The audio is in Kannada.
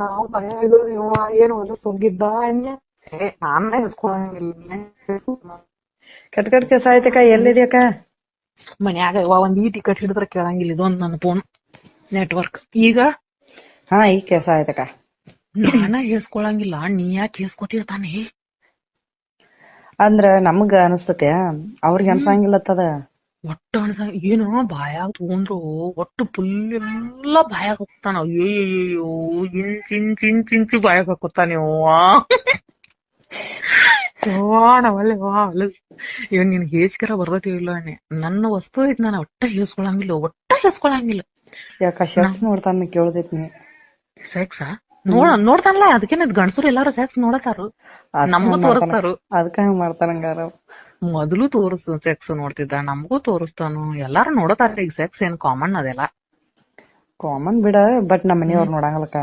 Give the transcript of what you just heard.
ನಾವು ಭಯ ಇರೋದು ಇವ ಏನು ಒಂದು ಸುಗ್ಗಿದ್ದ ಅನ್ಯ ನಾನೇ ಇಸ್ಕೊಳಂಗಿಲ್ಲ. ಕಟ್ ಕಟ್ ಕೆಸ ಆಯ್ತಕ್ಕ, ಎಲ್ಲಿದ್ಯಕ್ಕ? ಮನ್ಯಾಗ ಇವ ಒಂದ್ ಈ ಟಿಕೆಟ್ ಹಿಡಿದ್ರೆ ಕೇಳಂಗಿಲ್ಲ, ಇದೊಂದ್ ನನ್ನ ಫೋನ್ ನೆಟ್ವರ್ಕ್. ಈಗ ಹಾ, ಈಗ ಕೆಸ ಆಯ್ತಕ್ಕ. ನಾನ ಹೇಸ್ಕೊಳಂಗಿಲ್ಲ, ನೀ ಯಾಕೆ ಹೇಸ್ಕೊತೀಯ ತಾನೇ? ಅಂದ್ರ ನಮ್ಗ ಅನಸ್ತತೆ, ಅವ್ರಿಗೆ ಅನ್ಸಂಗಿಲ್ಲತ್ತದ. ಒಟ್ಟು ಅನ್ಸ ಏನು ಬಾಯಾಗ ತಗೊಂಡ್ರು ಒಟ್ಟು ಫುಲ್ ಎಲ್ಲ ಬಾಯಾಗ ಹೋಗ್ತಾನ. ಅಯ್ಯೋ ಇಂಚು ಬಾಯಾಗ ಹಾಕೋತಾನ ನಾವಲ್ಲೇ ಇವನ್ ನಿನ್ ಹೇಸ್ಕರ ಬರ್ತೈತಿ ಇಲ್ಲ ನನ್ನ ವಸ್ತು ಐತ್, ನಾನು ಒಟ್ಟ ಹೇಸ್ಕೊಳಂಗಿಲ್ಲ. ಯಾಕ ಶರ್ಟ್ಸ್ ನೋಡ್ತಾನ ಕೇಳ್ದೈತಿ ನೀ? ಸೆಕ್ಸ ನೋಡ್ತಾನಲ್ಲ, ಅದಕ್ಕೇನ ಗಂಡಸರು ಎಲ್ಲಾರು ಸೆಕ್ಸ್ ನೋಡತಾರು, ನಮಗೂ ತೋರಿಸ್ತಾರು. ಅದಕ್ಕ ಹಂಗ ಮಾಡ್ತಾನಂಗಾರ. ಮೊದಲು ತೋರಿಸ್ತ ಸೆಕ್ಸ್ ನೋಡ್ತಿದ್ದ, ನಮಗೂ ತೋರಿಸ್ತಾನು, ಎಲ್ಲಾರು ನೋಡತಾರ. ಈಗ ಸೆಕ್ಸ್ ಏನ್ ಕಾಮನ್ ಅದೆಲ್ಲ ಕಾಮನ್ ಬಿಡ, ಬಟ್ ನಮ್ಮ ಮನೆಯವ್ರು ನೋಡಂಗಲಕ್ಕ.